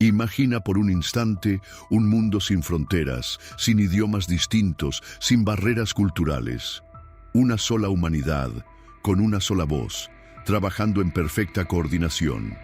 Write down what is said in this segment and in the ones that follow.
Imagina por un instante un mundo sin fronteras, sin idiomas distintos, sin barreras culturales. Una sola humanidad, con una sola voz, trabajando en perfecta coordinación.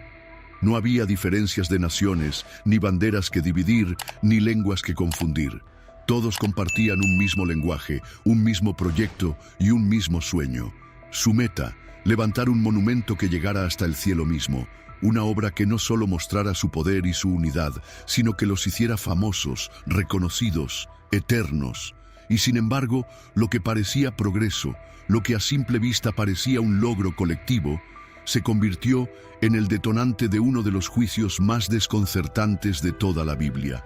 No había diferencias de naciones, ni banderas que dividir, ni lenguas que confundir. Todos compartían un mismo lenguaje, un mismo proyecto y un mismo sueño. Su meta, levantar un monumento que llegara hasta el cielo mismo. Una obra que no solo mostrara su poder y su unidad, sino que los hiciera famosos, reconocidos, eternos. Y sin embargo, lo que parecía progreso, lo que a simple vista parecía un logro colectivo, se convirtió en el detonante de uno de los juicios más desconcertantes de toda la Biblia.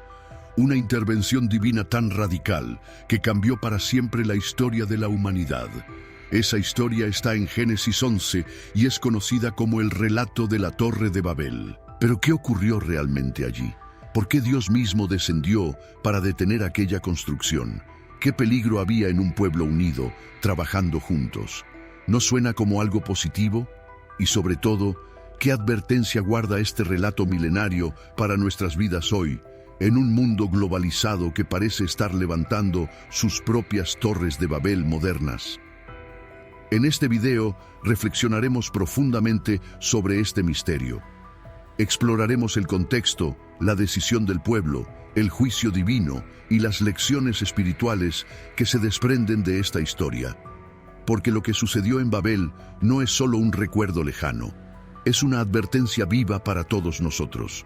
Una intervención divina tan radical que cambió para siempre la historia de la humanidad. Esa historia está en Génesis 11 y es conocida como el relato de la Torre de Babel. Pero ¿qué ocurrió realmente allí? ¿Por qué Dios mismo descendió para detener aquella construcción? ¿Qué peligro había en un pueblo unido, trabajando juntos? ¿No suena como algo positivo? Y sobre todo, ¿qué advertencia guarda este relato milenario para nuestras vidas hoy, en un mundo globalizado que parece estar levantando sus propias torres de Babel modernas? En este video reflexionaremos profundamente sobre este misterio. Exploraremos el contexto, la decisión del pueblo, el juicio divino y las lecciones espirituales que se desprenden de esta historia. Porque lo que sucedió en Babel no es solo un recuerdo lejano, es una advertencia viva para todos nosotros.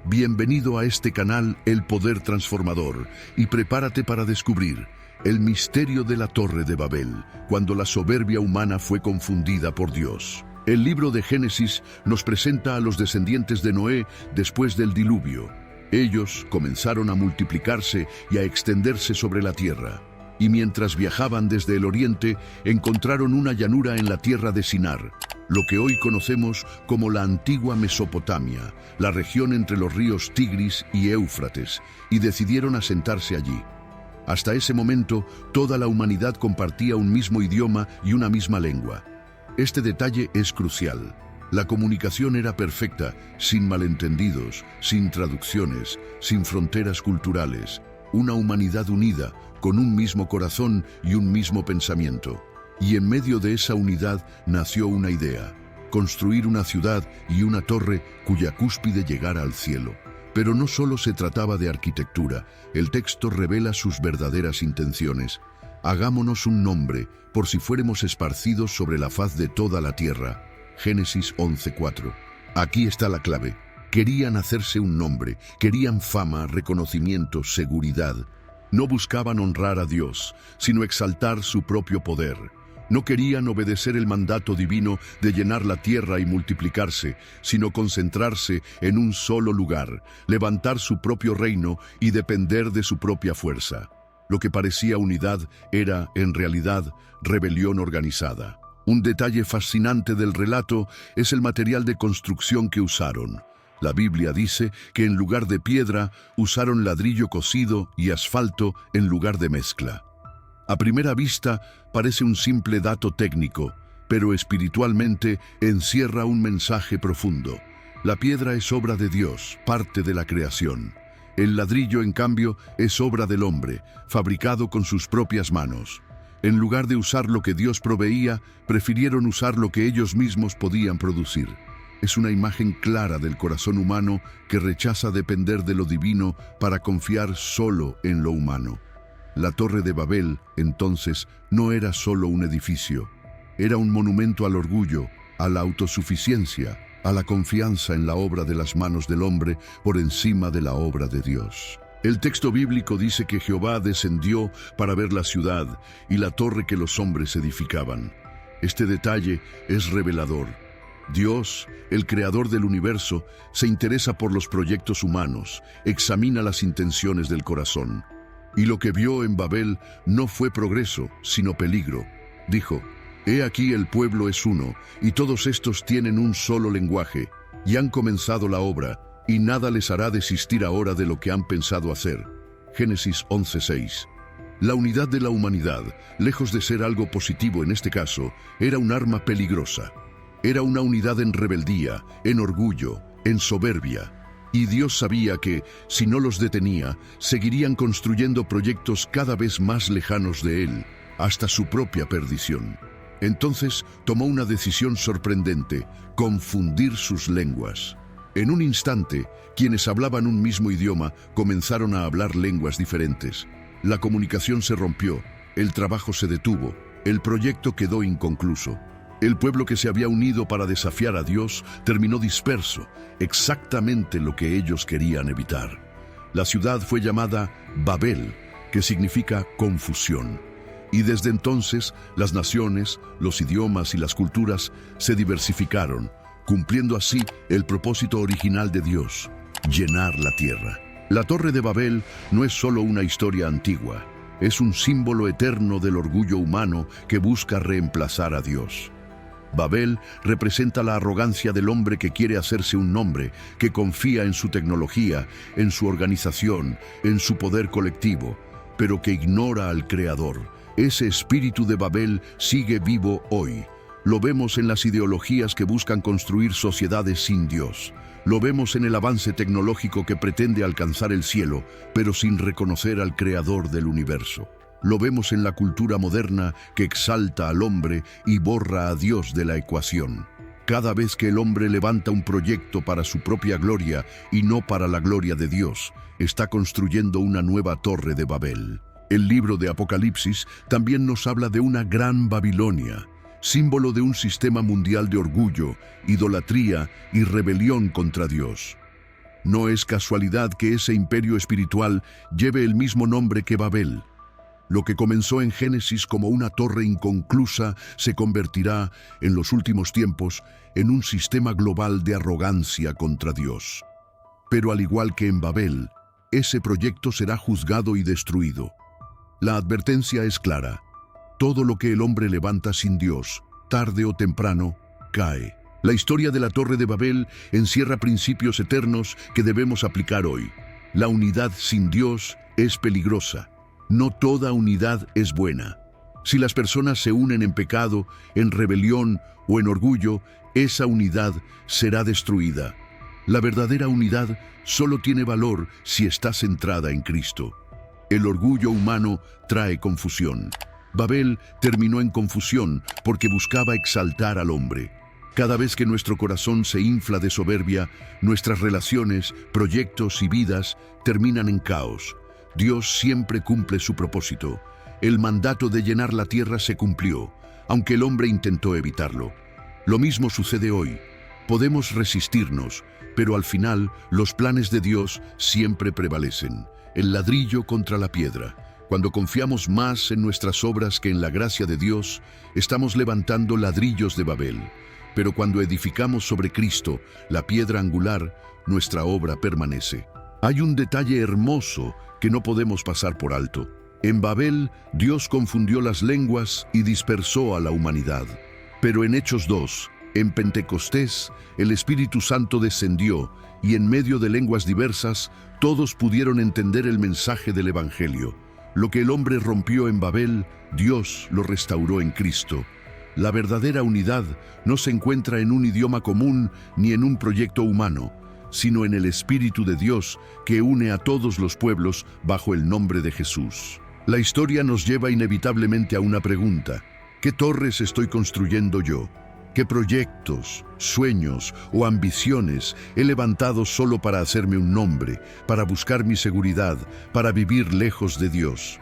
Bienvenido a este canal El Poder Transformador y prepárate para descubrir el misterio de la Torre de Babel, cuando la soberbia humana fue confundida por Dios. El libro de Génesis nos presenta a los descendientes de Noé después del diluvio. Ellos comenzaron a multiplicarse y a extenderse sobre la tierra. Y mientras viajaban desde el oriente, encontraron una llanura en la tierra de Sinar, lo que hoy conocemos como la antigua Mesopotamia, la región entre los ríos Tigris y Éufrates, y decidieron asentarse allí. Hasta ese momento, toda la humanidad compartía un mismo idioma y una misma lengua. Este detalle es crucial. La comunicación era perfecta, sin malentendidos, sin traducciones, sin fronteras culturales. Una humanidad unida, con un mismo corazón y un mismo pensamiento. Y en medio de esa unidad nació una idea: construir una ciudad y una torre cuya cúspide llegara al cielo. Pero no solo se trataba de arquitectura, el texto revela sus verdaderas intenciones. Hagámonos un nombre, por si fuéramos esparcidos sobre la faz de toda la tierra. Génesis 11:4. Aquí está la clave. Querían hacerse un nombre, querían fama, reconocimiento, seguridad. No buscaban honrar a Dios, sino exaltar su propio poder. No querían obedecer el mandato divino de llenar la tierra y multiplicarse, sino concentrarse en un solo lugar, levantar su propio reino y depender de su propia fuerza. Lo que parecía unidad era, en realidad, rebelión organizada. Un detalle fascinante del relato es el material de construcción que usaron. La Biblia dice que en lugar de piedra usaron ladrillo cocido y asfalto en lugar de mezcla. A primera vista parece un simple dato técnico, pero espiritualmente encierra un mensaje profundo. La piedra es obra de Dios, parte de la creación. El ladrillo, en cambio, es obra del hombre, fabricado con sus propias manos. En lugar de usar lo que Dios proveía, prefirieron usar lo que ellos mismos podían producir. Es una imagen clara del corazón humano que rechaza depender de lo divino para confiar solo en lo humano. La Torre de Babel, entonces, no era solo un edificio. Era un monumento al orgullo, a la autosuficiencia, a la confianza en la obra de las manos del hombre por encima de la obra de Dios. El texto bíblico dice que Jehová descendió para ver la ciudad y la torre que los hombres edificaban. Este detalle es revelador. Dios, el creador del universo, se interesa por los proyectos humanos, examina las intenciones del corazón. Y lo que vio en Babel no fue progreso, sino peligro. Dijo: «He aquí el pueblo es uno, y todos estos tienen un solo lenguaje, y han comenzado la obra, y nada les hará desistir ahora de lo que han pensado hacer». Génesis 11:6. La unidad de la humanidad, lejos de ser algo positivo en este caso, era un arma peligrosa. Era una unidad en rebeldía, en orgullo, en soberbia. Y Dios sabía que, si no los detenía, seguirían construyendo proyectos cada vez más lejanos de Él, hasta su propia perdición. Entonces tomó una decisión sorprendente: confundir sus lenguas. En un instante, quienes hablaban un mismo idioma comenzaron a hablar lenguas diferentes. La comunicación se rompió, el trabajo se detuvo, el proyecto quedó inconcluso. El pueblo que se había unido para desafiar a Dios terminó disperso, exactamente lo que ellos querían evitar. La ciudad fue llamada Babel, que significa confusión. Y desde entonces, las naciones, los idiomas y las culturas se diversificaron, cumpliendo así el propósito original de Dios: llenar la tierra. La Torre de Babel no es solo una historia antigua, es un símbolo eterno del orgullo humano que busca reemplazar a Dios. Babel representa la arrogancia del hombre que quiere hacerse un nombre, que confía en su tecnología, en su organización, en su poder colectivo, pero que ignora al Creador. Ese espíritu de Babel sigue vivo hoy. Lo vemos en las ideologías que buscan construir sociedades sin Dios. Lo vemos en el avance tecnológico que pretende alcanzar el cielo, pero sin reconocer al Creador del universo. Lo vemos en la cultura moderna que exalta al hombre y borra a Dios de la ecuación. Cada vez que el hombre levanta un proyecto para su propia gloria y no para la gloria de Dios, está construyendo una nueva Torre de Babel. El libro de Apocalipsis también nos habla de una gran Babilonia, símbolo de un sistema mundial de orgullo, idolatría y rebelión contra Dios. No es casualidad que ese imperio espiritual lleve el mismo nombre que Babel. Lo que comenzó en Génesis como una torre inconclusa se convertirá, en los últimos tiempos, en un sistema global de arrogancia contra Dios. Pero al igual que en Babel, ese proyecto será juzgado y destruido. La advertencia es clara: todo lo que el hombre levanta sin Dios, tarde o temprano, cae. La historia de la Torre de Babel encierra principios eternos que debemos aplicar hoy. La unidad sin Dios es peligrosa. No toda unidad es buena. Si las personas se unen en pecado, en rebelión o en orgullo, esa unidad será destruida. La verdadera unidad solo tiene valor si está centrada en Cristo. El orgullo humano trae confusión. Babel terminó en confusión porque buscaba exaltar al hombre. Cada vez que nuestro corazón se infla de soberbia, nuestras relaciones, proyectos y vidas terminan en caos. Dios siempre cumple su propósito. El mandato de llenar la tierra se cumplió, aunque el hombre intentó evitarlo. Lo mismo sucede hoy. Podemos resistirnos, pero al final los planes de Dios siempre prevalecen. El ladrillo contra la piedra. Cuando confiamos más en nuestras obras que en la gracia de Dios, estamos levantando ladrillos de Babel. Pero cuando edificamos sobre Cristo, la piedra angular, nuestra obra permanece. Hay un detalle hermoso que no podemos pasar por alto. En Babel, Dios confundió las lenguas y dispersó a la humanidad. Pero en Hechos 2, en Pentecostés, el Espíritu Santo descendió y en medio de lenguas diversas, todos pudieron entender el mensaje del Evangelio. Lo que el hombre rompió en Babel, Dios lo restauró en Cristo. La verdadera unidad no se encuentra en un idioma común ni en un proyecto humano, sino en el Espíritu de Dios que une a todos los pueblos bajo el nombre de Jesús. La historia nos lleva inevitablemente a una pregunta: ¿qué torres estoy construyendo yo? ¿Qué proyectos, sueños o ambiciones he levantado solo para hacerme un nombre, para buscar mi seguridad, para vivir lejos de Dios?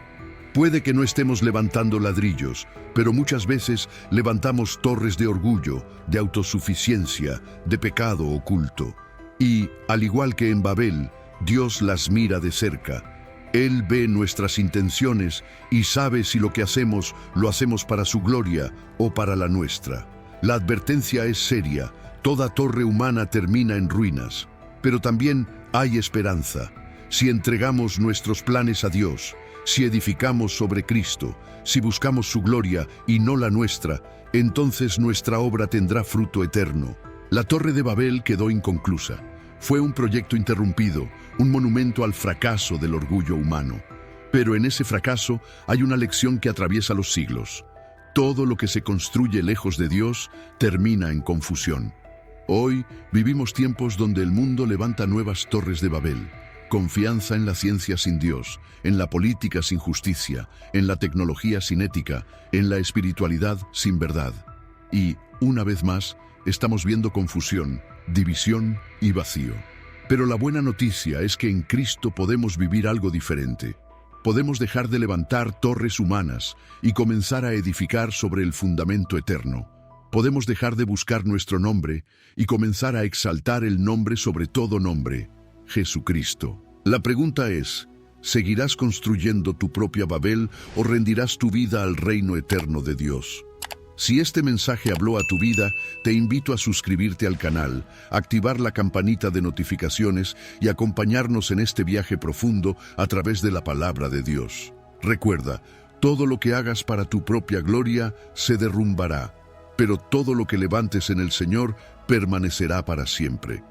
Puede que no estemos levantando ladrillos, pero muchas veces levantamos torres de orgullo, de autosuficiencia, de pecado oculto. Y, al igual que en Babel, Dios las mira de cerca. Él ve nuestras intenciones y sabe si lo que hacemos lo hacemos para su gloria o para la nuestra. La advertencia es seria: toda torre humana termina en ruinas. Pero también hay esperanza. Si entregamos nuestros planes a Dios, si edificamos sobre Cristo, si buscamos su gloria y no la nuestra, entonces nuestra obra tendrá fruto eterno. La Torre de Babel quedó inconclusa. Fue un proyecto interrumpido, un monumento al fracaso del orgullo humano. Pero en ese fracaso hay una lección que atraviesa los siglos. Todo lo que se construye lejos de Dios termina en confusión. Hoy vivimos tiempos donde el mundo levanta nuevas torres de Babel. Confianza en la ciencia sin Dios, en la política sin justicia, en la tecnología sin ética, en la espiritualidad sin verdad. Y, una vez más, estamos viendo confusión, división y vacío. Pero la buena noticia es que en Cristo podemos vivir algo diferente. Podemos dejar de levantar torres humanas y comenzar a edificar sobre el fundamento eterno. Podemos dejar de buscar nuestro nombre y comenzar a exaltar el nombre sobre todo nombre, Jesucristo. La pregunta es, ¿seguirás construyendo tu propia Babel o rendirás tu vida al reino eterno de Dios? Si este mensaje habló a tu vida, te invito a suscribirte al canal, activar la campanita de notificaciones y acompañarnos en este viaje profundo a través de la palabra de Dios. Recuerda, todo lo que hagas para tu propia gloria se derrumbará, pero todo lo que levantes en el Señor permanecerá para siempre.